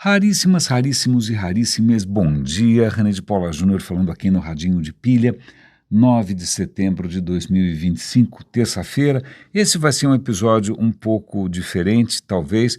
Raríssimas, raríssimos e raríssimas, bom dia, René de Paula Júnior falando aqui no Radinho de Pilha, 9 de setembro de 2025, terça-feira. Esse vai ser um episódio um pouco diferente, talvez,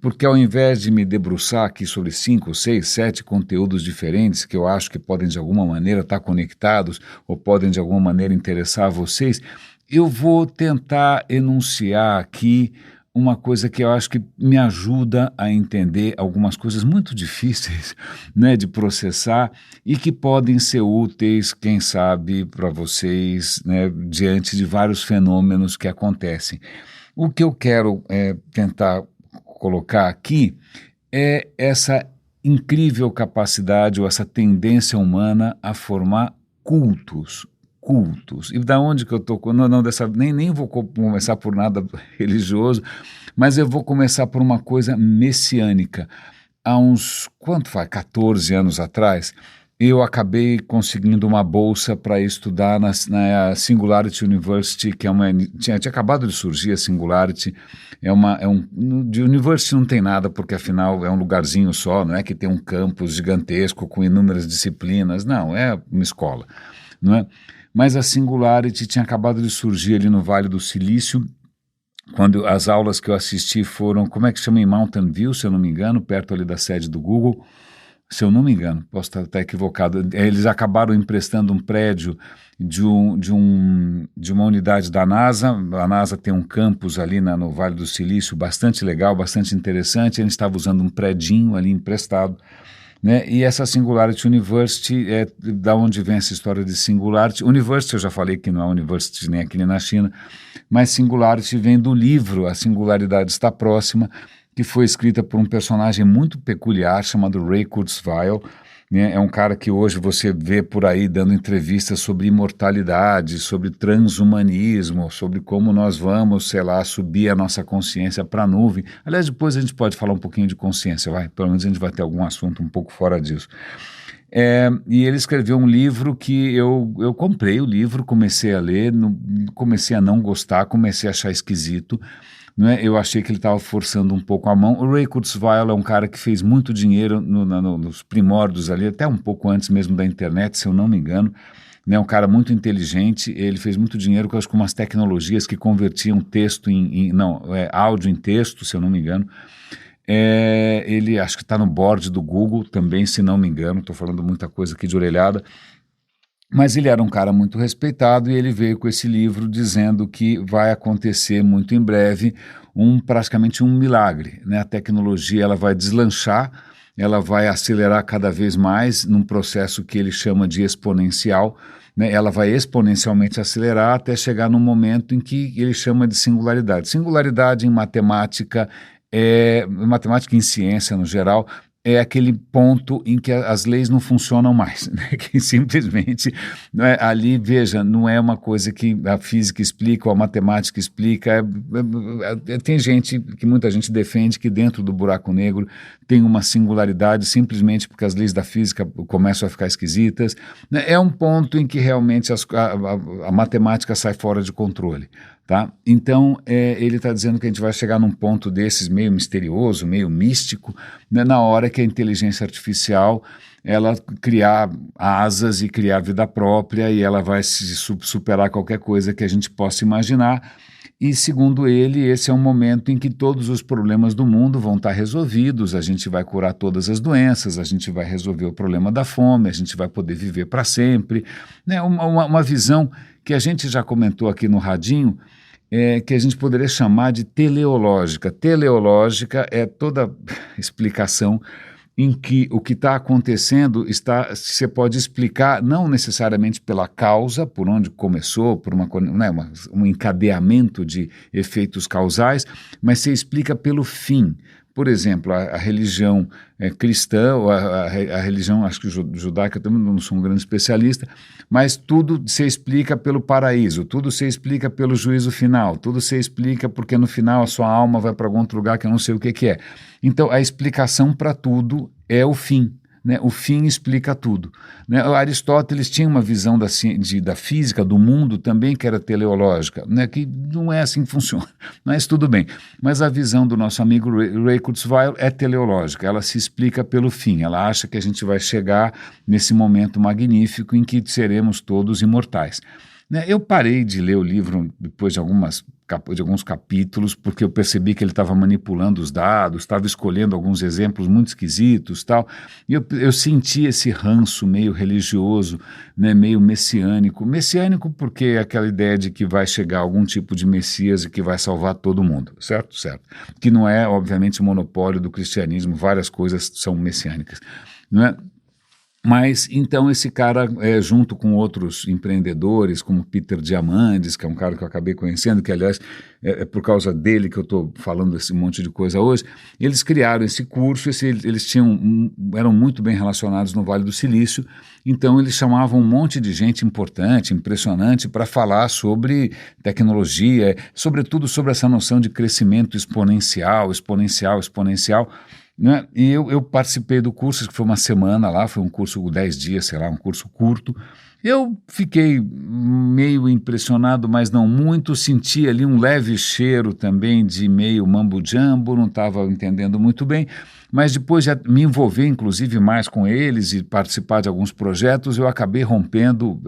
porque ao invés de me debruçar aqui sobre 5, 6, 7 conteúdos diferentes que eu acho que podem de alguma maneira estar conectados ou podem de alguma maneira interessar a vocês, eu vou tentar enunciar aqui uma coisa que eu acho que me ajuda a entender algumas coisas muito difíceis, né, de processar e que podem ser úteis, quem sabe, para vocês, né, diante de vários fenômenos que acontecem. O que eu quero tentar colocar aqui é essa incrível capacidade ou essa tendência humana a formar cultos. E da onde que eu estou? Nem vou começar por nada religioso, mas eu vou começar por uma coisa messiânica. Há uns, 14 anos atrás, eu acabei conseguindo uma bolsa para estudar na Singularity University, que tinha acabado de surgir a Singularity. De University não tem nada, porque afinal é um lugarzinho só, não é que tem um campus gigantesco com inúmeras disciplinas, não, é uma escola, não é? Mas a Singularity tinha acabado de surgir ali no Vale do Silício, quando as aulas que eu assisti foram, como é que chama, em Mountain View, se eu não me engano, perto ali da sede do Google, se eu não me engano, posso estar equivocado. Eles acabaram emprestando um prédio de uma unidade da NASA. A NASA tem um campus ali no Vale do Silício bastante legal, bastante interessante. A gente estava usando um predinho ali emprestado, né? E essa Singularity University é da onde vem essa história de Singularity. University eu já falei que não é University nem aqui nem na China, mas Singularity vem do livro A Singularidade Está Próxima, que foi escrita por um personagem muito peculiar chamado Ray Kurzweil, né? É um cara que hoje você vê por aí dando entrevistas sobre imortalidade, sobre transhumanismo, sobre como nós vamos, sei lá, subir a nossa consciência para a nuvem. Aliás, depois a gente pode falar um pouquinho de consciência, pelo menos a gente vai ter algum assunto um pouco fora disso. E ele escreveu um livro que eu comprei o livro, comecei a ler, comecei a não gostar, comecei a achar esquisito, né? Eu achei que ele estava forçando um pouco a mão. O Ray Kurzweil é um cara que fez muito dinheiro nos primórdios ali, até um pouco antes mesmo da internet, se eu não me engano, né? Um cara muito inteligente. Ele fez muito dinheiro com umas tecnologias que convertiam texto áudio em texto, se eu não me engano. Ele acho que está no board do Google também, se não me engano, estou falando muita coisa aqui de orelhada, mas ele era um cara muito respeitado e ele veio com esse livro dizendo que vai acontecer muito em breve praticamente um milagre, né? A tecnologia ela vai deslanchar, ela vai acelerar cada vez mais num processo que ele chama de exponencial, né? Ela vai exponencialmente acelerar até chegar num momento em que ele chama de singularidade. Singularidade em matemática e em ciência no geral, é aquele ponto em que as leis não funcionam mais, né? Que simplesmente, né, ali, veja, não é uma coisa que a física explica ou a matemática explica. Tem muita gente defende que dentro do buraco negro tem uma singularidade simplesmente porque as leis da física começam a ficar esquisitas, né? É um ponto em que realmente a matemática sai fora de controle. Tá? Então, ele está dizendo que a gente vai chegar num ponto desses meio misterioso, meio místico, né, na hora que a inteligência artificial ela criar asas e criar vida própria e ela vai superar qualquer coisa que a gente possa imaginar. E, segundo ele, esse é um momento em que todos os problemas do mundo vão estar resolvidos, a gente vai curar todas as doenças, a gente vai resolver o problema da fome, a gente vai poder viver para sempre, né? Uma visão que a gente já comentou aqui no Radinho, que a gente poderia chamar de teleológica. Teleológica é toda explicação em que o que está acontecendo você pode explicar não necessariamente pela causa, por onde começou, por um encadeamento de efeitos causais, mas você explica pelo fim. Por exemplo, a religião cristã, ou a religião, acho que judaica, eu também não sou um grande especialista, mas tudo se explica pelo paraíso, tudo se explica pelo juízo final, tudo se explica porque no final a sua alma vai para algum outro lugar que eu não sei o que é. Então, a explicação para tudo é o fim, né, o fim explica tudo. Né? Aristóteles tinha uma visão da física, do mundo também que era teleológica, né, que não é assim que funciona, mas tudo bem. Mas a visão do nosso amigo Ray Kurzweil é teleológica, ela se explica pelo fim, ela acha que a gente vai chegar nesse momento magnífico em que seremos todos imortais. Né, eu parei de ler o livro depois de alguns capítulos, porque eu percebi que ele estava manipulando os dados, estava escolhendo alguns exemplos muito esquisitos, tal, e eu senti esse ranço meio religioso, né, meio messiânico. Messiânico porque é aquela ideia de que vai chegar algum tipo de Messias e que vai salvar todo mundo, certo? Certo. Que não é, obviamente, o monopólio do cristianismo, várias coisas são messiânicas, não é? Mas, então, esse cara, junto com outros empreendedores, como Peter Diamandis, que é um cara que eu acabei conhecendo, que, aliás, é por causa dele que eu estou falando esse monte de coisa hoje, eles criaram esse curso, eles eram muito bem relacionados no Vale do Silício, então eles chamavam um monte de gente importante, impressionante, para falar sobre tecnologia, sobretudo sobre essa noção de crescimento exponencial, né? E eu participei do curso, que foi uma semana lá, foi um curso de 10 dias, sei lá, um curso curto. Eu fiquei meio impressionado, mas não muito, senti ali um leve cheiro também de meio mambo-jambo, não estava entendendo muito bem, mas depois de me envolver inclusive mais com eles e participar de alguns projetos, eu acabei rompendo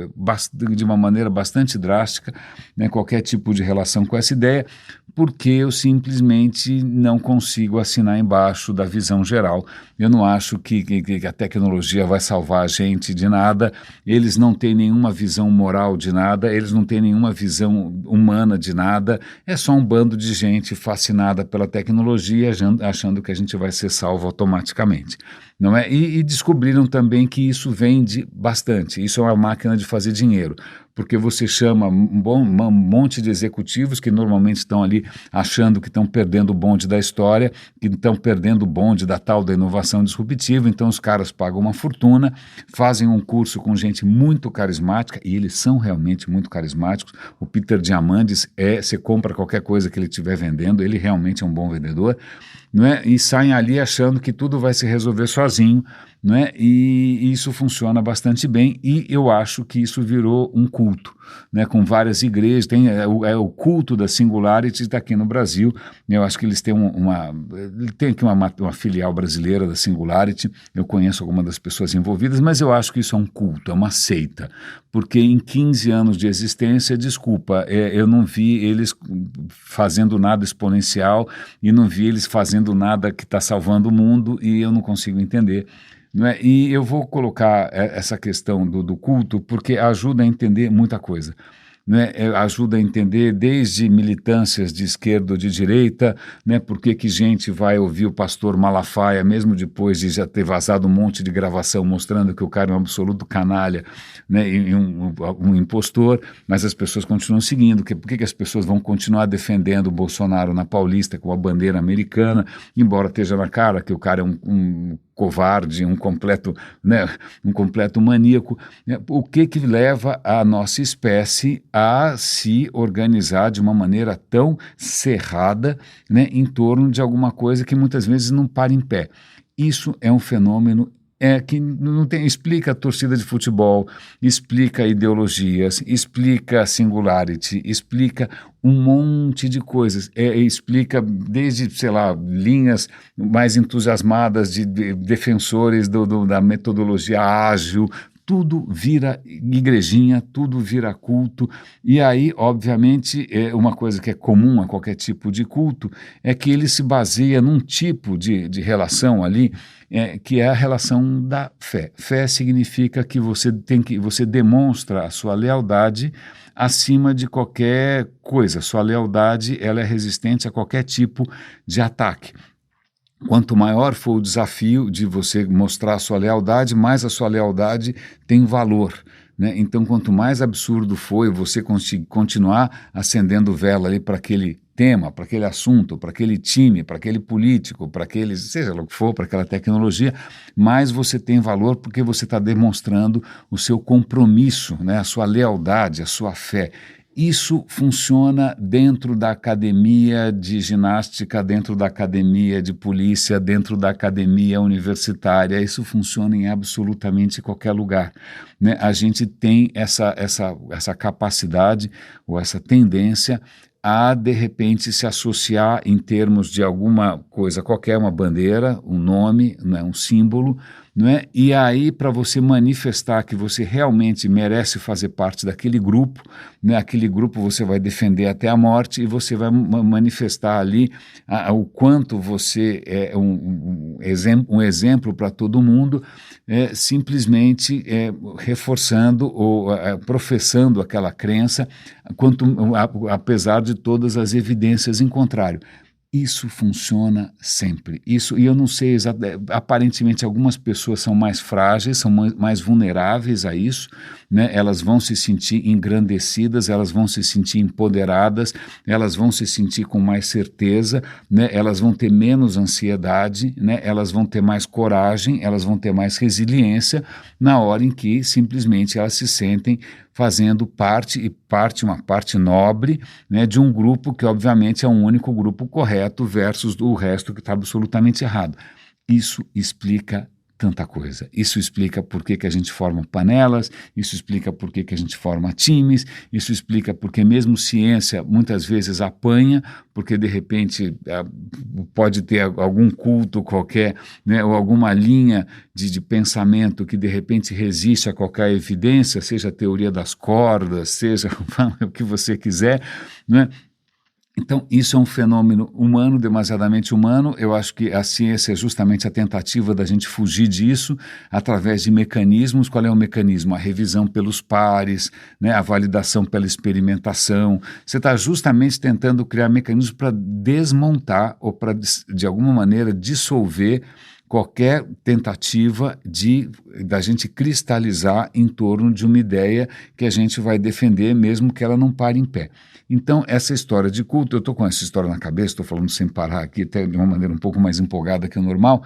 de uma maneira bastante drástica, né, qualquer tipo de relação com essa ideia, porque eu simplesmente não consigo assinar embaixo da visão geral. Eu não acho que a tecnologia vai salvar a gente de nada, eles não têm nenhuma visão moral de nada, eles não têm nenhuma visão humana de nada, é só um bando de gente fascinada pela tecnologia, achando que a gente vai ser salvo automaticamente. Não é? E descobriram também que isso vende bastante, isso é uma máquina de fazer dinheiro, porque você chama um monte de executivos que normalmente estão ali achando que estão perdendo o bonde da história, que estão perdendo o bonde da tal da inovação disruptiva, então os caras pagam uma fortuna, fazem um curso com gente muito carismática, e eles são realmente muito carismáticos. O Peter Diamandis, você compra qualquer coisa que ele estiver vendendo, ele realmente é um bom vendedor, não é? E saem ali achando que tudo vai se resolver sozinho, não é? E isso funciona bastante bem, e eu acho que isso virou um culto, né, com várias igrejas, o culto da Singularity está aqui no Brasil, eu acho que eles têm tem aqui uma filial brasileira da Singularity, eu conheço algumas das pessoas envolvidas, mas eu acho que isso é um culto, é uma seita, porque em 15 anos de existência, desculpa, eu não vi eles fazendo nada exponencial e não vi eles fazendo nada que está salvando o mundo, e eu não consigo entender. Não é? E eu vou colocar essa questão do culto porque ajuda a entender muita coisa. Né, ajuda a entender desde militâncias de esquerda ou de direita, né, por que gente vai ouvir o pastor Malafaia, mesmo depois de já ter vazado um monte de gravação mostrando que o cara é um absoluto canalha, né, e um impostor, mas as pessoas continuam seguindo. Por que as pessoas vão continuar defendendo o Bolsonaro na Paulista com a bandeira americana, embora esteja na cara que o cara é um covarde, um completo maníaco, né? O que leva a nossa espécie a se organizar de uma maneira tão cerrada, né, em torno de alguma coisa que muitas vezes não para em pé. Isso é um fenômeno que não tem, explica a torcida de futebol, explica ideologias, explica a Singularity, explica um monte de coisas, explica desde, sei lá, linhas mais entusiasmadas de defensores da metodologia ágil, tudo vira igrejinha, tudo vira culto, e aí, obviamente, uma coisa que é comum a qualquer tipo de culto é que ele se baseia num tipo de relação ali, que é a relação da fé. Fé significa que você demonstra a sua lealdade acima de qualquer coisa. Sua lealdade, ela é resistente a qualquer tipo de ataque. Quanto maior for o desafio de você mostrar a sua lealdade, mais a sua lealdade tem valor, né? Então, quanto mais absurdo for você continuar acendendo vela ali para aquele tema, para aquele assunto, para aquele time, para aquele político, para aquele, seja lá o que for, para aquela tecnologia, mais você tem valor porque você está demonstrando o seu compromisso, né? A sua lealdade, a sua fé. Isso funciona dentro da academia de ginástica, dentro da academia de polícia, dentro da academia universitária. Isso funciona em absolutamente qualquer lugar, né? A gente tem essa capacidade ou essa tendência a, de repente, se associar em termos de alguma coisa qualquer, uma bandeira, um nome, né, um símbolo, não é? E aí, para você manifestar que você realmente merece fazer parte daquele grupo, né? Aquele grupo você vai defender até a morte e você vai manifestar ali o quanto você é um exemplo para todo mundo, simplesmente reforçando ou professando aquela crença, apesar de todas as evidências em contrário. Isso funciona sempre. Isso, e eu não sei aparentemente algumas pessoas são mais frágeis, são mais vulneráveis a isso, né? Elas vão se sentir engrandecidas, elas vão se sentir empoderadas, elas vão se sentir com mais certeza, né? Elas vão ter menos ansiedade, né? Elas vão ter mais coragem, elas vão ter mais resiliência na hora em que simplesmente elas se sentem fazendo uma parte nobre, né, de um grupo que obviamente é um único grupo correto versus o resto que está absolutamente errado. Isso explica tanta coisa. Isso explica por que a gente forma panelas, isso explica por que a gente forma times, isso explica porque mesmo ciência muitas vezes apanha, porque de repente pode ter algum culto qualquer, né, ou alguma linha de pensamento que de repente resiste a qualquer evidência, seja a teoria das cordas, seja o que você quiser, né? Então, isso é um fenômeno humano, demasiadamente humano. Eu acho que a ciência é justamente a tentativa da gente fugir disso através de mecanismos. Qual é o mecanismo? A revisão pelos pares, né? A validação pela experimentação. Você está justamente tentando criar mecanismos para desmontar ou para, de alguma maneira, dissolver qualquer tentativa da gente cristalizar em torno de uma ideia que a gente vai defender, mesmo que ela não pare em pé. Então, essa história de culto, eu estou com essa história na cabeça, estou falando sem parar aqui, até de uma maneira um pouco mais empolgada que o normal,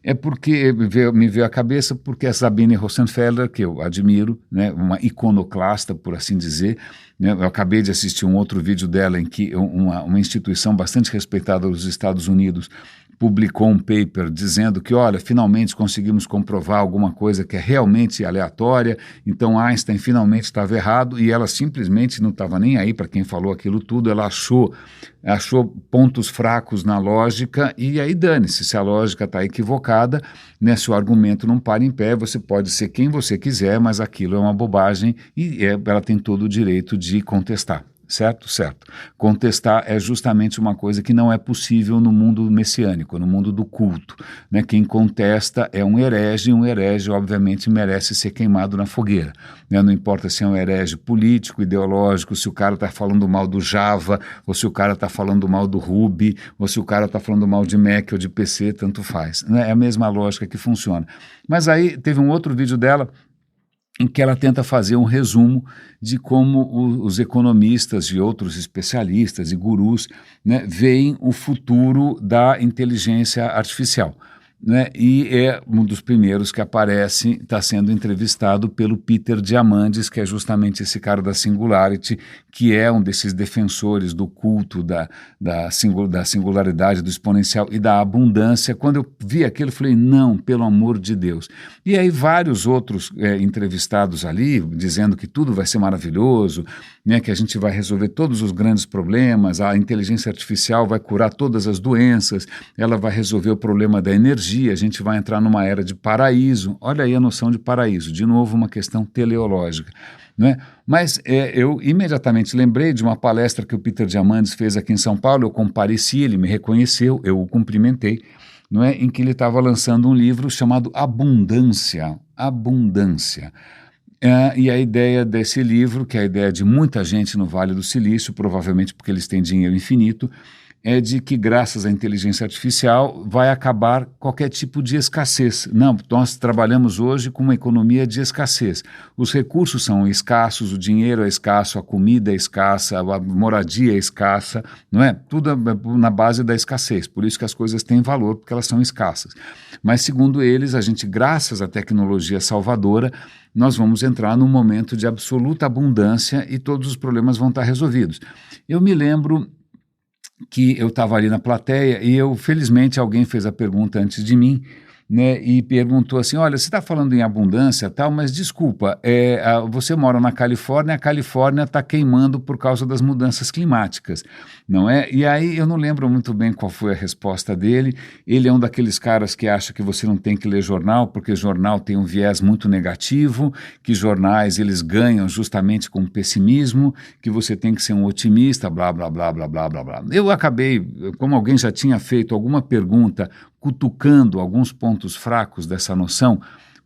é porque me veio à cabeça porque a Sabine Rosenfelder, que eu admiro, né, uma iconoclasta, por assim dizer, né, eu acabei de assistir um outro vídeo dela em que uma instituição bastante respeitada nos Estados Unidos publicou um paper dizendo que, olha, finalmente conseguimos comprovar alguma coisa que é realmente aleatória, então Einstein finalmente estava errado, e ela simplesmente não estava nem aí para quem falou aquilo tudo, ela achou pontos fracos na lógica, e aí dane-se, se a lógica está equivocada, né, se o argumento não para em pé, você pode ser quem você quiser, mas aquilo é uma bobagem, e ela tem todo o direito de contestar. Certo? Certo. Contestar é justamente uma coisa que não é possível no mundo messiânico, no mundo do culto, né? Quem contesta é um herege, e um herege obviamente merece ser queimado na fogueira, né? Não importa se é um herege político, ideológico, se o cara está falando mal do Java, ou se o cara está falando mal do Ruby, ou se o cara está falando mal de Mac ou de PC, tanto faz, né? É a mesma lógica que funciona. Mas aí teve um outro vídeo dela em que ela tenta fazer um resumo de como os economistas e outros especialistas e gurus, né, veem o futuro da inteligência artificial. Né, e é um dos primeiros que aparece, está sendo entrevistado pelo Peter Diamandis, que é justamente esse cara da Singularity, que é um desses defensores do culto da singularidade, do exponencial e da abundância. Quando eu vi aquilo, eu falei, não, pelo amor de Deus. E aí vários outros entrevistados ali, dizendo que tudo vai ser maravilhoso, né, que a gente vai resolver todos os grandes problemas, a inteligência artificial vai curar todas as doenças, ela vai resolver o problema da energia, a gente vai entrar numa era de paraíso. Olha aí a noção de paraíso, de novo uma questão teleológica. Né? Mas eu imediatamente lembrei de uma palestra que o Peter Diamandis fez aqui em São Paulo, eu compareci, ele me reconheceu, eu o cumprimentei, não é? Em que ele estava lançando um livro chamado Abundância. Abundância. E a ideia desse livro, que é a ideia de muita gente no Vale do Silício, provavelmente porque eles têm dinheiro infinito, é de que, graças à inteligência artificial, vai acabar qualquer tipo de escassez. Não, nós trabalhamos hoje com uma economia de escassez. Os recursos são escassos, o dinheiro é escasso, a comida é escassa, a moradia é escassa, não é? Tudo na base da escassez. Por isso que as coisas têm valor, porque elas são escassas. Mas, segundo eles, a gente, graças à tecnologia salvadora, nós vamos entrar num momento de absoluta abundância e todos os problemas vão estar resolvidos. Eu me lembro que eu estava ali na plateia e felizmente, alguém fez a pergunta antes de mim, né, e perguntou assim, olha, você está falando em abundância e tal, mas desculpa, você mora na Califórnia, a Califórnia está queimando por causa das mudanças climáticas, não é? E aí eu não lembro muito bem qual foi a resposta dele. Ele é um daqueles caras que acha que você não tem que ler jornal, porque jornal tem um viés muito negativo, que jornais eles ganham justamente com pessimismo, que você tem que ser um otimista, blá, blá, blá, blá, blá, blá, blá. Eu acabei, como alguém já tinha feito alguma pergunta, cutucando alguns pontos fracos dessa noção,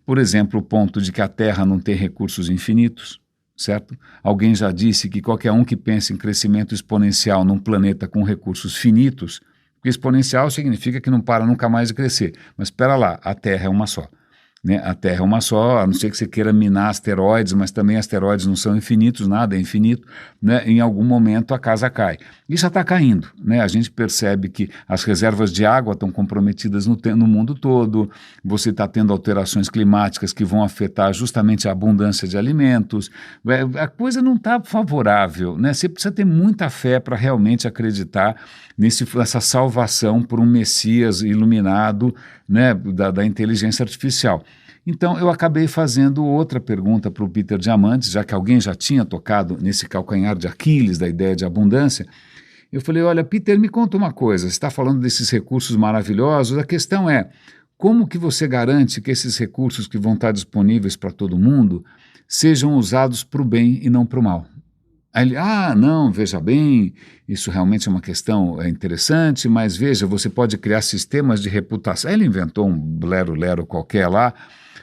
por exemplo, o ponto de que a Terra não tem recursos infinitos, certo? Alguém já disse que qualquer um que pense em crescimento exponencial num planeta com recursos finitos, porque exponencial significa que não para nunca mais de crescer, mas espera lá, a Terra é uma só. Né? A Terra é uma só, a não ser que você queira minar asteroides, mas também asteroides não são infinitos, nada é infinito, né? Em algum momento a casa cai. E já está caindo, né? A gente percebe que as reservas de água estão comprometidas no mundo todo, você está tendo alterações climáticas que vão afetar justamente a abundância de alimentos, a coisa não está favorável, né? Você precisa ter muita fé para realmente acreditar nessa salvação por um Messias iluminado, né, da inteligência artificial. Então, eu acabei fazendo outra pergunta para o Peter Diamandis, já que alguém já tinha tocado nesse calcanhar de Aquiles da ideia de abundância. Eu falei, olha, Peter, me conta uma coisa, você está falando desses recursos maravilhosos, a questão é, como que você garante que esses recursos que vão estar disponíveis para todo mundo sejam usados para o bem e não para o mal? Aí ele, não, veja bem, isso realmente é uma questão interessante, mas veja, você pode criar sistemas de reputação. Aí ele inventou um lero-lero qualquer lá,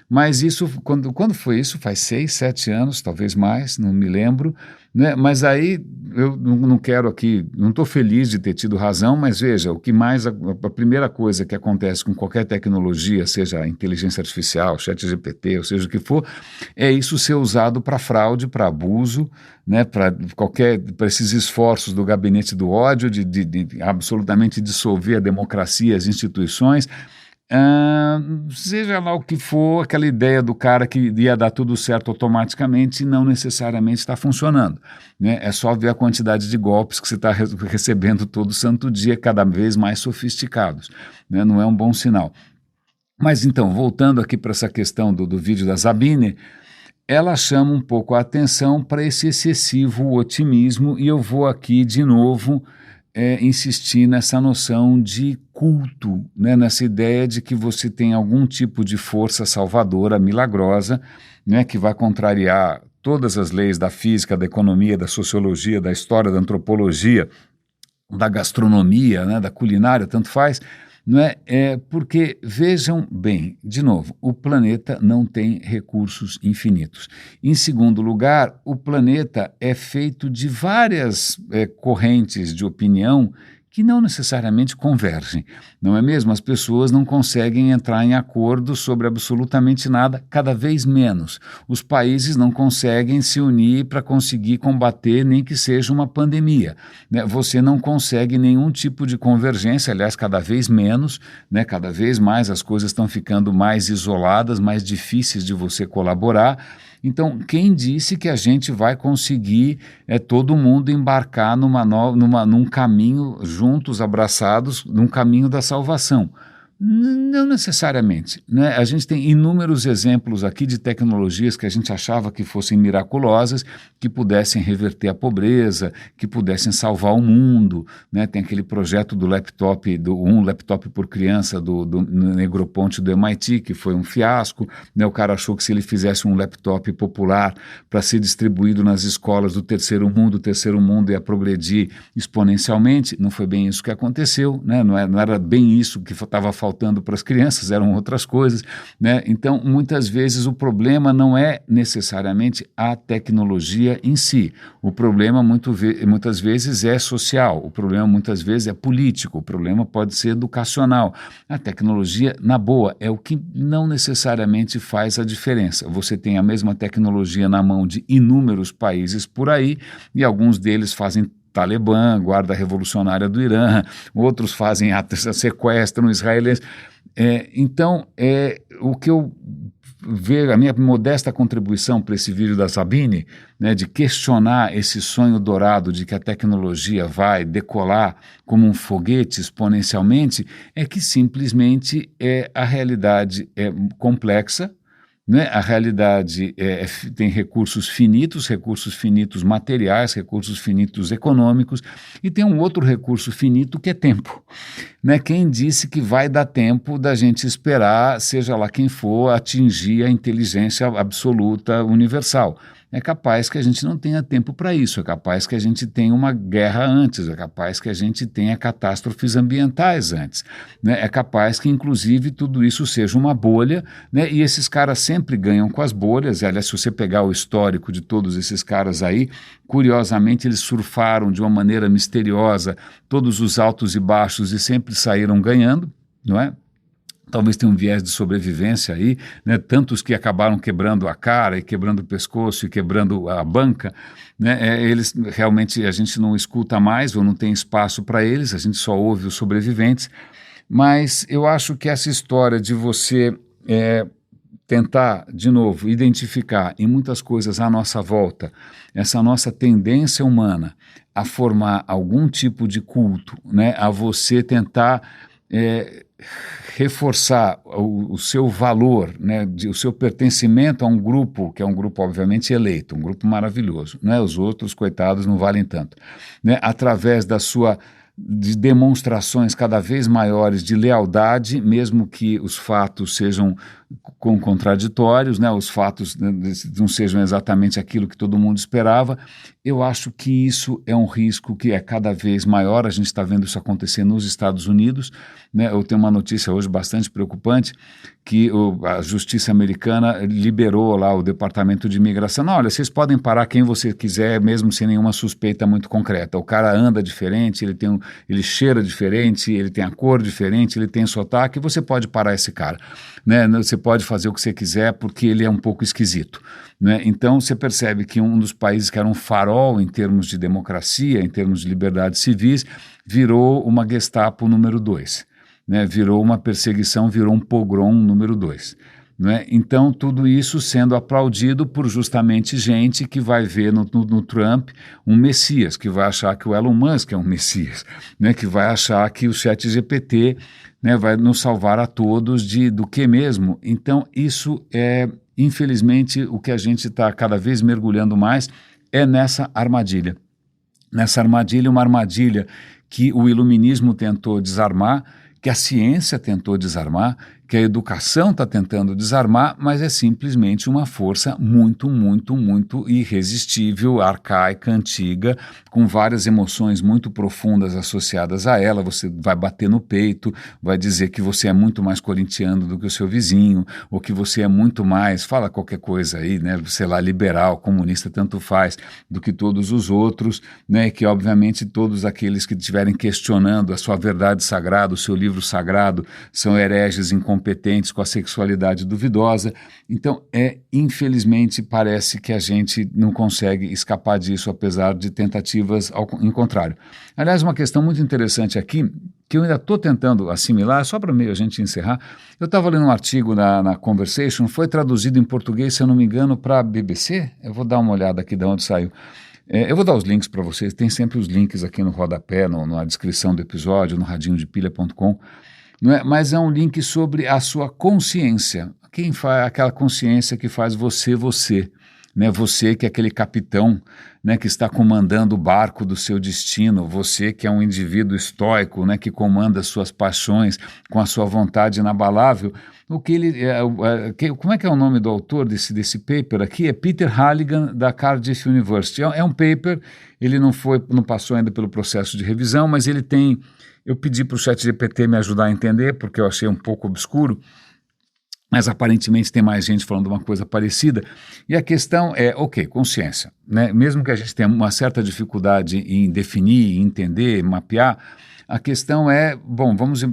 mas isso, quando foi isso? Faz 6, 7 anos, talvez mais, não me lembro, né? Mas aí eu não quero aqui, não estou feliz de ter tido razão, mas veja, o que mais, a primeira coisa que acontece com qualquer tecnologia, seja a inteligência artificial, ChatGPT, ou seja o que for, é isso ser usado para fraude, para abuso, né? Para esses esforços do gabinete do ódio de absolutamente dissolver a democracia, as instituições. Seja lá o que for, aquela ideia do cara que ia dar tudo certo automaticamente não necessariamente está funcionando, né? É só ver a quantidade de golpes que você está recebendo todo santo dia, cada vez mais sofisticados, né? Não é um bom sinal. Mas então, voltando aqui para essa questão do vídeo da Sabine, ela chama um pouco a atenção para esse excessivo otimismo e eu vou aqui de novo insistir nessa noção de culto, né? Nessa ideia de que você tem algum tipo de força salvadora, milagrosa, né? Que vai contrariar todas as leis da física, da economia, da sociologia, da história, da antropologia, da gastronomia, né? Da culinária, tanto faz, não é? Porque, vejam bem, de novo, o planeta não tem recursos infinitos. Em segundo lugar, o planeta é feito de várias correntes de opinião que não necessariamente convergem, não é mesmo? As pessoas não conseguem entrar em acordo sobre absolutamente nada, cada vez menos. Os países não conseguem se unir para conseguir combater nem que seja uma pandemia, né? Você não consegue nenhum tipo de convergência, aliás, cada vez menos, né? Cada vez mais as coisas estão ficando mais isoladas, mais difíceis de você colaborar. Então, quem disse que a gente vai conseguir todo mundo embarcar num caminho juntos, abraçados, num caminho da salvação? Não necessariamente, né? A gente tem inúmeros exemplos aqui de tecnologias que a gente achava que fossem miraculosas, que pudessem reverter a pobreza, que pudessem salvar o mundo, né? Tem aquele projeto do laptop, um laptop por criança do Negroponte do MIT, que foi um fiasco, né? O cara achou que se ele fizesse um laptop popular para ser distribuído nas escolas do terceiro mundo ia progredir exponencialmente. Não foi bem isso que aconteceu, né? Não era bem isso que estava faltando faltando para as crianças, eram outras coisas, né? Então, muitas vezes o problema não é necessariamente a tecnologia em si. O problema muitas vezes é social, o problema muitas vezes é político, o problema pode ser educacional. A tecnologia, na boa, é o que não necessariamente faz a diferença. Você tem a mesma tecnologia na mão de inúmeros países por aí, e alguns deles fazem Talibã, Guarda Revolucionária do Irã, outros fazem sequestram israelenses. Então, o que eu vejo, a minha modesta contribuição para esse vídeo da Sabine, né, de questionar esse sonho dourado de que a tecnologia vai decolar como um foguete exponencialmente, é que simplesmente a realidade é complexa, né? A realidade tem recursos finitos materiais, recursos finitos econômicos, e tem um outro recurso finito que é tempo. Né? Quem disse que vai dar tempo da gente esperar, seja lá quem for, atingir a inteligência absoluta universal? É capaz que a gente não tenha tempo para isso, é capaz que a gente tenha uma guerra antes, é capaz que a gente tenha catástrofes ambientais antes, né? É capaz que, inclusive, tudo isso seja uma bolha, né? E esses caras sempre ganham com as bolhas. E, aliás, se você pegar o histórico de todos esses caras aí, curiosamente eles surfaram de uma maneira misteriosa todos os altos e baixos e sempre saíram ganhando, não é? Talvez tenha um viés de sobrevivência aí, né? Tantos que acabaram quebrando a cara e quebrando o pescoço e quebrando a banca, né? Eles realmente a gente não escuta mais ou não tem espaço para eles, a gente só ouve os sobreviventes, mas eu acho que essa história de você tentar, de novo, identificar em muitas coisas à nossa volta essa nossa tendência humana a formar algum tipo de culto, né? A você tentar reforçar o seu valor, né, o seu pertencimento a um grupo, que é um grupo obviamente eleito, um grupo maravilhoso, né, os outros, coitados, não valem tanto, né, através de demonstrações cada vez maiores de lealdade, mesmo que os fatos sejam contraditórios, né, os fatos não sejam exatamente aquilo que todo mundo esperava. Eu acho que isso é um risco que é cada vez maior. A gente está vendo isso acontecer nos Estados Unidos, né? Eu tenho uma notícia hoje bastante preocupante, que a justiça americana liberou lá o Departamento de Imigração. Não, olha, vocês podem parar quem você quiser, mesmo sem nenhuma suspeita muito concreta. O cara anda diferente, ele cheira diferente, ele tem a cor diferente, ele tem sotaque, você pode parar esse cara, né? Você pode fazer o que você quiser porque ele é um pouco esquisito, né? Então você percebe que um dos países que era um farol em termos de democracia, em termos de liberdades civis, virou uma Gestapo número 2, né? Virou uma perseguição, virou um pogrom número 2. Né? Então, tudo isso sendo aplaudido por justamente gente que vai ver no Trump um messias, que vai achar que o Elon Musk é um messias, né? Que vai achar que o ChatGPT, né, vai nos salvar a todos do que mesmo. Então, isso é, infelizmente, o que a gente está cada vez mergulhando mais é nessa armadilha. Nessa armadilha, uma armadilha que o iluminismo tentou desarmar, que a ciência tentou desarmar, que a educação está tentando desarmar, mas é simplesmente uma força muito, muito, muito irresistível, arcaica, antiga, com várias emoções muito profundas associadas a ela. Você vai bater no peito, vai dizer que você é muito mais corintiano do que o seu vizinho, ou que você é muito mais, fala qualquer coisa aí, né, sei lá, liberal, comunista, tanto faz, do que todos os outros, né, que obviamente todos aqueles que estiverem questionando a sua verdade sagrada, o seu livro sagrado, são hereges incompetentes com a sexualidade duvidosa. Então, infelizmente, parece que a gente não consegue escapar disso, apesar de tentativas em contrário. Aliás, uma questão muito interessante aqui, que eu ainda estou tentando assimilar, só para meio a gente encerrar. Eu estava lendo um artigo na Conversation, foi traduzido em português, se eu não me engano, para a BBC. Eu vou dar uma olhada aqui de onde saiu. Eu vou dar os links para vocês, tem sempre os links aqui no rodapé, na descrição do episódio, no radinhodepilha.com. Não é? Mas é um link sobre a sua consciência. Quem faz aquela consciência que faz você, né? Você que é aquele capitão, né, que está comandando o barco do seu destino, você que é um indivíduo estoico, né, que comanda suas paixões com a sua vontade inabalável. Como é que é o nome do autor desse paper aqui? É Peter Halligan, da Cardiff University. É um paper, ele não passou ainda pelo processo de revisão, mas ele tem Eu pedi para o ChatGPT me ajudar a entender, porque eu achei um pouco obscuro, mas aparentemente tem mais gente falando uma coisa parecida. E a questão é, ok, consciência, né? Mesmo que a gente tenha uma certa dificuldade em definir, entender, mapear, a questão é, bom, vamos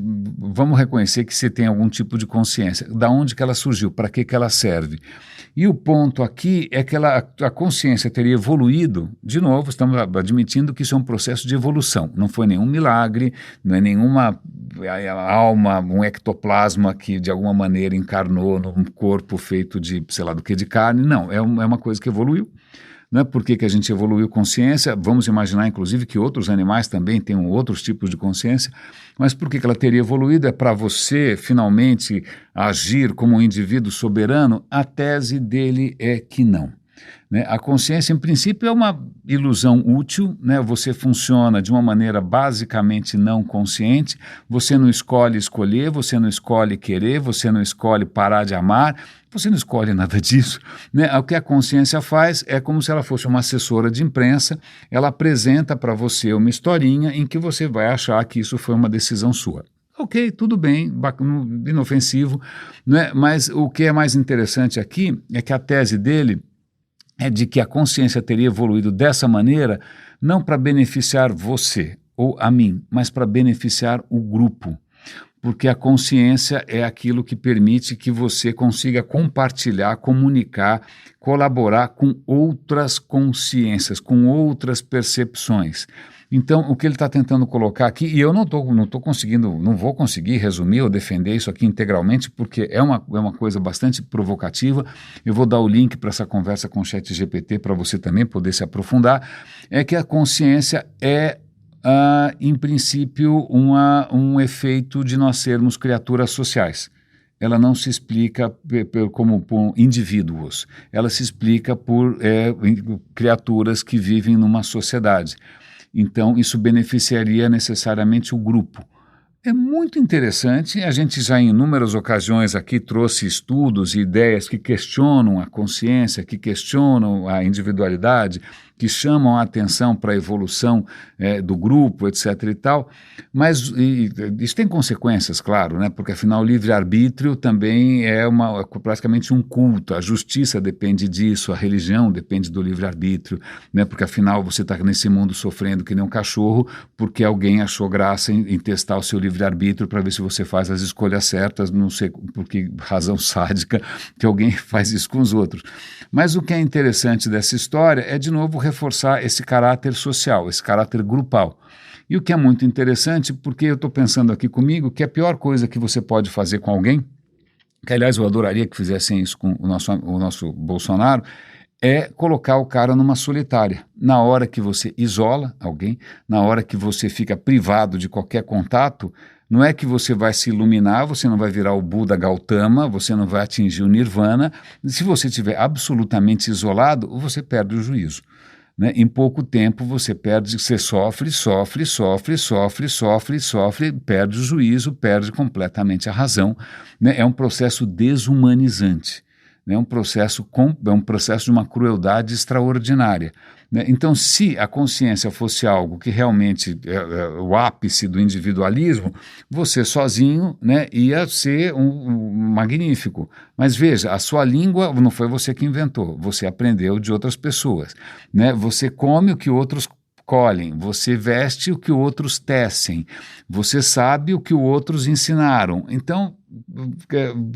reconhecer que você tem algum tipo de consciência. Da onde que ela surgiu? Para que ela serve? E o ponto aqui é que a consciência teria evoluído, de novo, estamos admitindo que isso é um processo de evolução, não foi nenhum milagre, não é nenhuma alma, um ectoplasma que de alguma maneira encarnou num corpo feito de, sei lá do que, de carne, não, é uma coisa que evoluiu. Não é por que a gente evoluiu consciência, vamos imaginar inclusive que outros animais também tenham outros tipos de consciência, mas por que ela teria evoluído? É para você finalmente agir como um indivíduo soberano? A tese dele é que não. Né? A consciência, em princípio, é uma ilusão útil, né? Você funciona de uma maneira basicamente não consciente, você não escolhe escolher, você não escolhe querer, você não escolhe parar de amar, você não escolhe nada disso. Né? O que a consciência faz é como se ela fosse uma assessora de imprensa, ela apresenta para você uma historinha em que você vai achar que isso foi uma decisão sua. Ok, tudo bem, inofensivo, né? Mas o que é mais interessante aqui é que a tese dele é de que a consciência teria evoluído dessa maneira, não para beneficiar você ou a mim, mas para beneficiar o grupo. Porque a consciência é aquilo que permite que você consiga compartilhar, comunicar, colaborar com outras consciências, com outras percepções. Então, o que ele está tentando colocar aqui, e eu não vou conseguir resumir ou defender isso aqui integralmente, porque é uma coisa bastante provocativa. Eu vou dar o link para essa conversa com o ChatGPT para você também poder se aprofundar. É que a consciência é, em princípio, um efeito de nós sermos criaturas sociais. Ela não se explica como por indivíduos, ela se explica por criaturas que vivem numa sociedade. Então, isso beneficiaria necessariamente o grupo. É muito interessante, a gente já em inúmeras ocasiões aqui trouxe estudos e ideias que questionam a consciência, que questionam a individualidade, que chamam a atenção para a evolução do grupo, etc. e tal, mas isso tem consequências, claro, né? Porque afinal o livre-arbítrio também é praticamente um culto, a justiça depende disso, a religião depende do livre-arbítrio, né? Porque afinal você está nesse mundo sofrendo que nem um cachorro porque alguém achou graça em testar o seu livre-arbítrio para ver se você faz as escolhas certas, não sei por que razão sádica que alguém faz isso com os outros. Mas o que é interessante dessa história é, de novo, reforçar esse caráter social, esse caráter grupal. E o que é muito interessante, porque eu estou pensando aqui comigo, que a pior coisa que você pode fazer com alguém, que aliás eu adoraria que fizessem isso com o nosso Bolsonaro, é colocar o cara numa solitária. Na hora que você isola alguém, na hora que você fica privado de qualquer contato, não é que você vai se iluminar, você não vai virar o Buda Gautama, você não vai atingir o Nirvana. Se você estiver absolutamente isolado, você perde o juízo. Né? Em pouco tempo você sofre, perde o juízo, perde completamente a razão. Né? É um processo desumanizante. É um processo de uma crueldade extraordinária. Né? Então, se a consciência fosse algo que realmente é o ápice do individualismo, você sozinho, né, ia ser um magnífico. Mas veja, a sua língua não foi você que inventou, você aprendeu de outras pessoas. Né? Você come o que outros colhem, você veste o que outros tecem, você sabe o que outros ensinaram. Então,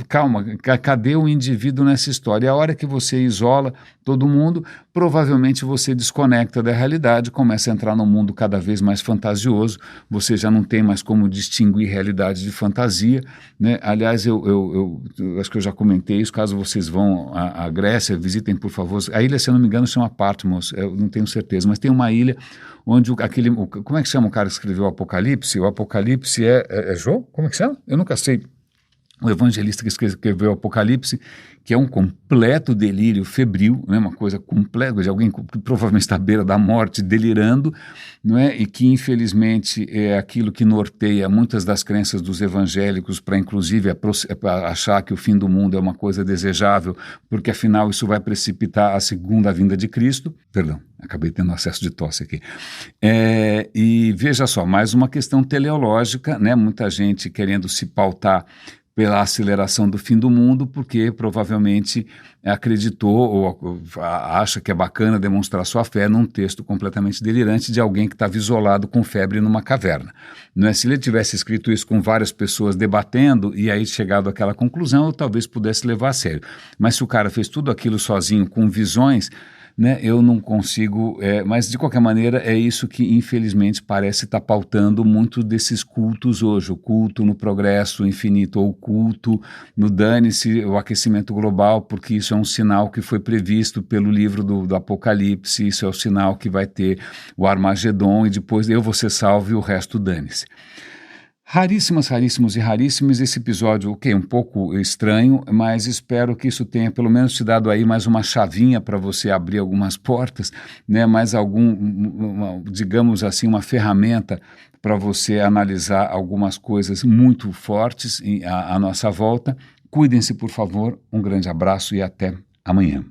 calma, cadê o indivíduo nessa história? E a hora que você isola todo mundo, provavelmente você desconecta da realidade, começa a entrar num mundo cada vez mais fantasioso, você já não tem mais como distinguir realidade de fantasia. Né? Aliás, eu acho que eu já comentei isso, caso vocês vão à Grécia, visitem por favor, a ilha, se eu não me engano, chama Patmos, eu não tenho certeza, mas tem uma ilha onde como é que chama o cara que escreveu o Apocalipse? O Apocalipse é Jô? Como é que chama? Eu nunca sei o evangelista que escreveu o Apocalipse, que é um completo delírio febril, né, uma coisa completa de alguém que provavelmente está à beira da morte, delirando, não é? E que infelizmente é aquilo que norteia muitas das crenças dos evangélicos para inclusive achar que o fim do mundo é uma coisa desejável, porque afinal isso vai precipitar a segunda vinda de Cristo. Perdão, acabei tendo acesso de tosse aqui. E veja só, mais uma questão teleológica, né? Muita gente querendo se pautar pela aceleração do fim do mundo, porque provavelmente acreditou ou acha que é bacana demonstrar sua fé num texto completamente delirante de alguém que estava isolado com febre numa caverna. Não é? Se ele tivesse escrito isso com várias pessoas debatendo e aí chegado àquela conclusão, eu talvez pudesse levar a sério. Mas se o cara fez tudo aquilo sozinho, com visões, né, eu não consigo, mas de qualquer maneira é isso que infelizmente parece estar pautando muito desses cultos hoje, o culto no progresso infinito ou o culto no dane-se, o aquecimento global, porque isso é um sinal que foi previsto pelo livro do Apocalipse, isso é o sinal que vai ter o Armagedon e depois eu vou ser salvo e o resto dane-se. Raríssimos e raríssimos esse episódio, ok, um pouco estranho, mas espero que isso tenha pelo menos te dado aí mais uma chavinha para você abrir algumas portas, né, mais digamos assim, uma ferramenta para você analisar algumas coisas muito fortes à nossa volta. Cuidem-se, por favor, um grande abraço e até amanhã.